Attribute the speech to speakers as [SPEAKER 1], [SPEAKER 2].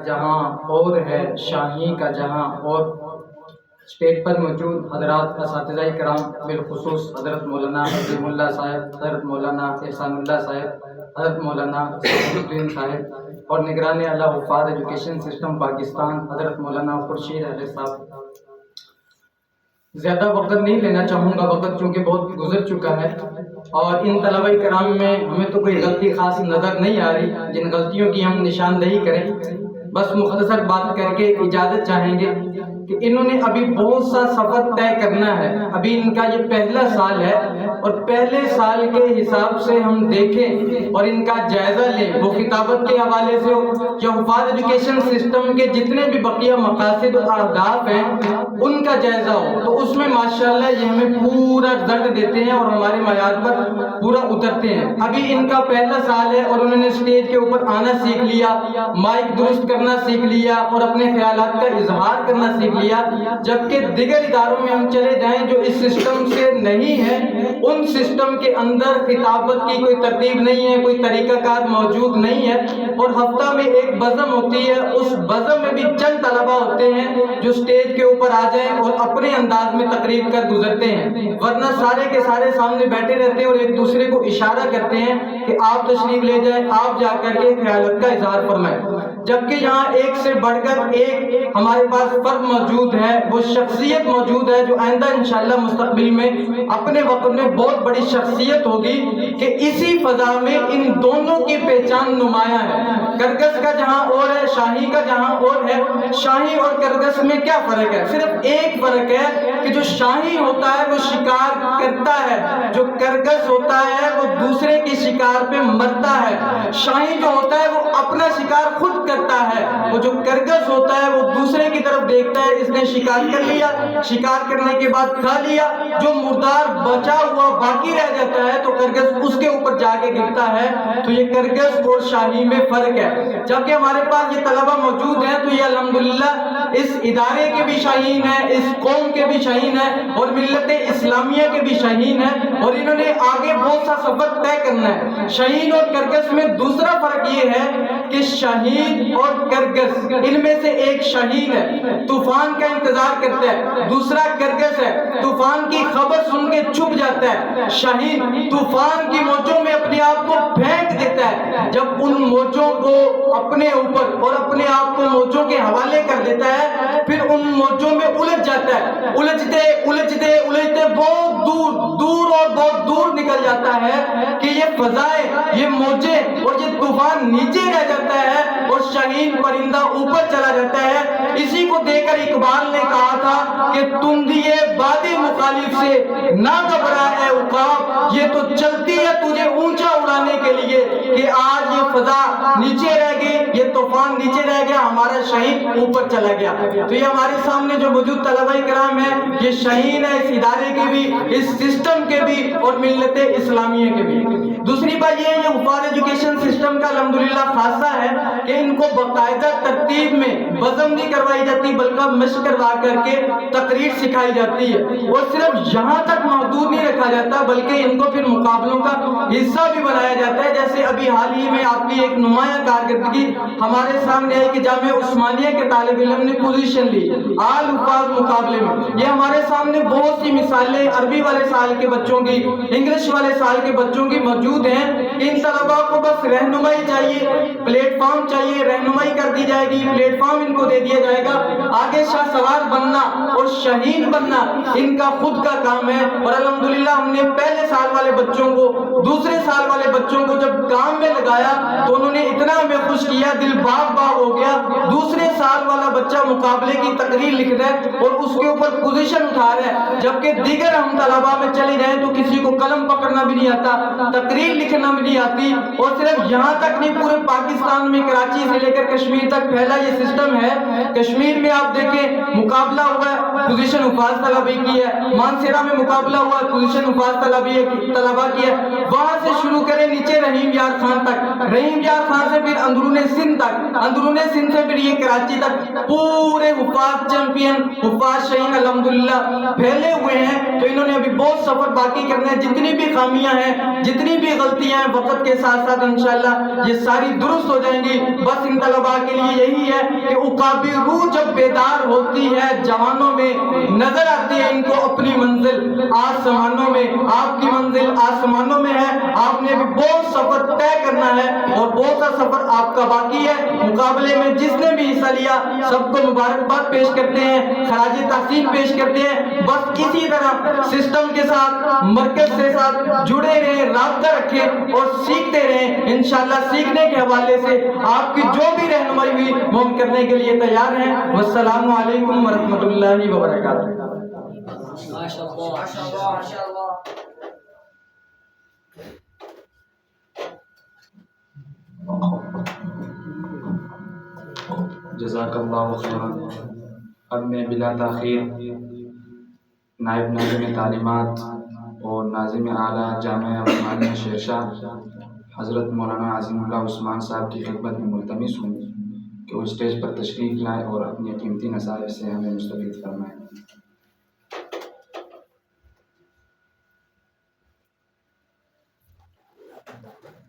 [SPEAKER 1] جہاں اور ہے شاہی کا جہاں اور اسٹیج پر موجود حضرات اساتذہ کرام بالخصوص حضرت مولانا عظیم اللہ صاحب، حضرت مولانا احسان اللہ صاحب، حضرت مولانا سعید الدین صاحب اور نگران اعلیٰ حفاظ ایجوکیشن سسٹم پاکستان حضرت مولانا خورشید احمد صاحب، زیادہ وقت نہیں لینا چاہوں گا، وقت چونکہ بہت گزر چکا ہے اور ان طلبہ کرام میں ہمیں تو کوئی غلطی خاص نظر نہیں آ رہی جن غلطیوں کی ہم نشاندہی کریں۔ بس مختصر بات کر کے اجازت چاہیں گے کہ انہوں نے ابھی بہت سا سفر طے کرنا ہے، ابھی ان کا یہ پہلا سال ہے اور پہلے سال کے حساب سے ہم دیکھیں اور ان کا جائزہ لیں، وہ خطابت کے حوالے سے یا حفاظ ایجوکیشن سسٹم کے جتنے بھی بقیہ مقاصد و اہداف ہیں ان کا جائزہ ہو تو اس میں ماشاءاللہ یہ ہمیں پورا درد دیتے ہیں اور ہمارے معیار پر پورا اترتے ہیں۔ ابھی ان کا پہلا سال ہے اور انہوں نے اسٹیج کے اوپر آنا سیکھ لیا، مائک درست کرنا سیکھ لیا اور اپنے خیالات کا اظہار کرنا سیکھ لیا، جبکہ دیگر اداروں میں ہم چلے جائیں جو اس سسٹم سے نہیں ہے، ان سسٹم کے اندر خطابت کی کوئی ترتیب نہیں ہے، کوئی طریقہ کار موجود نہیں ہے اور ہفتہ میں ایک بزم ہوتی ہے، اس بزم میں بھی چند طلبہ ہوتے ہیں جو اسٹیج کے اوپر آ جائیں اور اپنے انداز میں تقریر کر گزرتے ہیں، ورنہ سارے کے سارے سامنے بیٹھے رہتے ہیں اور ایک دوسرے کو اشارہ کرتے ہیں کہ آپ تشریف لے جائیں، آپ جا کر کے خیالات کا اظہار فرمائیں۔ جبکہ یہاں ایک سے بڑھ کر ایک ہمارے پاس فرد موجود ہے، وہ شخصیت موجود ہے جو آئندہ انشاءاللہ مستقبل میں اپنے وقت میں بہت بڑی شخصیت ہوگی کہ اسی فضا میں ان دونوں کی پہچان نمایاں ہے۔ کرگس کا جہاں اور ہے، شاہی کا جہاں اور ہے۔ شاہی اور کرگس میں کیا فرق ہے؟ صرف ایک فرق ہے کہ جو شاہی ہوتا ہے وہ شکار کرتا ہے، جو کرگس ہوتا ہے وہ دوسرے کی شکار پہ مرتا ہے۔ شاہی جو ہوتا ہے وہ اپنا شکار خود کرتا ہے، وہ جو کرگس ہوتا ہے وہ دوسرے کی طرف دیکھتا ہے، اس نے شکار کر لیا، شکار کرنے کے بعد کھا لیا، جو مردار بچا ہوا باقی رہ جاتا ہے تو کرگس اس کے اوپر جا کے گرتا ہے۔ تو یہ کرگس اور شاہی میں فرق ہے۔ جبکہ ہمارے پاس یہ طلبہ موجود ہیں تو یہ الحمدللہ اس ادارے کے بھی شاہین ہیں، اس قوم کے بھی شاہین ہیں اور ملت اسلامیہ کے بھی شاہین ہیں اور انہوں نے آگے بہت سا سفر طے کرنا ہے۔ شاہین اور کرگس میں دوسرا فرق یہ ہے کہ شاہین اور کرگس ان میں سے ایک شاہین ہے، طوفان کا انتظار کرتا ہے، دوسرا کرگس ہے، طوفان کی خبر سن کے چھپ جاتا ہے۔ شاہین طوفان کی موجوں میں اپنے آپ کو پھینک دیتا ہے، جب ان موجوں کو اپنے اوپر اور اپنے آپ کو موجوں کے حوالے کر دیتا ہے پھر ان موجوں میں الجھ جاتا ہے، الجھتے الجھتے الجھتے بہت دور دور اور بہت دور نکل جاتا ہے کہ یہ فضائیں، یہ موجیں اور یہ طوفان نیچے رہ جاتا ہے اور شاہین پرندہ اوپر چلا جاتا ہے۔ اسی کو دیکھ کر اقبال نے کہا تھا کہ تم دیے باد مخالف سے نہ گھبرا اے عقاب، یہ تو چلتی ہے تجھے اونچا اڑانے کے لیے کہ آج یہ فضا نیچے رہ گئی، یہ طوفان نیچے رہ گیا، ہمارا شاہین اوپر چلا گیا۔ تو یہ ہمارے سامنے جو موجود طلبہ کرام ہیں یہ شاہین ہے، اس ادارے کے بھی، اس سسٹم کے بھی اور ملت اسلامیہ کے بھی۔ دوسری بات یہ حفاظ ایجوکیشن سسٹم کا الحمدللہ خاصہ ہے کہ ان کو باقاعدہ ترتیب میں بزم نہیں کروائی جاتی بلکہ مشق کروا کر کے تقریر سکھائی جاتی ہے اور صرف یہاں تک محدود نہیں رکھا جاتا بلکہ ان کو پھر مقابلوں کا حصہ بھی بنایا جاتا ہے۔ جیسے ابھی حال ہی میں آپ کی ایک نمایاں کارکردگی ہمارے سامنے آئی کہ جامعہ عثمانیہ کے طالب علم نے پوزیشن لی آل حفاظ مقابلے میں۔ یہ ہمارے سامنے بہت سی مثالیں عربی والے سال کے بچوں کی، انگلش والے سال کے بچوں کی موجود ہیں۔ ان طلباء کو بس رہنمائی چاہیے، پلیٹ فارم چاہیے، رہنمائی کر دی جائے گی، پلیٹ فارم ان کو دے دیا جائے گا، آگے شاہ سوار بننا اور شاہین بننا ان کا خود کا کام ہے۔ اور الحمدللہ ہم نے پہلے سال والے بچوں کو، دوسرے سال والے بچوں کو جب کام میں لگایا تو انہوں نے اتنا ہمیں خوش کیا، دل باغ باغ ہو گیا۔ دوسرے سال والا بچہ مقابلے کی تقریر لکھ رہا ہے اور اس کے اوپر پوزیشن اٹھا رہا ہے، جبکہ دیگر ہم طلباء میں چلے جائیں تو کسی کو قلم پکڑنا بھی نہیں آتا، تقریر لکھنا بھی نہیں آتی۔ اور صرف یہاں تک نہیں، پورے پاکستان میں کراچی سے لے کر کشمیر تک پھیلا یہ سسٹم ہے۔ کشمیر میں آپ دیکھیں مقابلہ ہوا ہے، پوزیشن حفاظ طلبہ کی ہے، مانسیرا میں مقابلہ ہوا ہے، پوزیشن حفاظ طلبہ کی ہے۔ وہاں سے شروع کریں نیچے رحیم یار خان تک، رحیم یار خان سے پھر اندرون سندھ تک، اندرون سندھ سے سے پھر یہ کراچی تک پورے حفاظ چیمپئن حفاظ شہین الحمدللہ پھیلے ہوئے ہیں. تو انہوں نے ابھی بہت سفر باقی کرنا ہے. جتنی بھی خامیاں ہیں, جتنی بھی غلطیاں ہیں, وقت کے ساتھ ساتھ انشاءاللہ یہ ساری درست ہو جائیں گی. بس ان طلباء کے لیے یہی ہے کہ عقابی روح جب بیدار ہوتی ہے جوانوں میں, نظر آتی ہے ان کو اپنی منزل آسمانوں میں. آپ کی منزل آسمانوں میں ہے. آپ نے بھی بہت سفر طے کرنا ہے اور بہت سا سفر آپ کا باقی ہے. مقابلے میں جس نے بھی حصہ لیا سب کو مبارکباد پیش کرتے ہیں, خراج تحسین پیش کرتے ہیں. بس اسی طرح سسٹم کے ساتھ, مرکز کے ساتھ جڑے رہیں, رابطہ رکھیں اور سیکھتے رہیں. انشاءاللہ سیکھنے کے حوالے سے آپ کی جو بھی رہنمائی ہوئی وہ ہم کرنے کے لیے تیار ہیں. والسلام علیکم ورحمۃ اللہ وبرکاتہ.
[SPEAKER 2] جزاک اللہ خیرا. اب میں بلا تاخیر نائب ناظم تعلیمات اور ناظم اعلیٰ جامعہ عثمانیہ شیرشاہ حضرت مولانا عظیم اللہ عثمان صاحب کی خدمت میں ملتمس ہوں کہ وہ اسٹیج پر تشریف لائیں اور اپنی قیمتی نصائح سے ہمیں مستفید فرمائیں.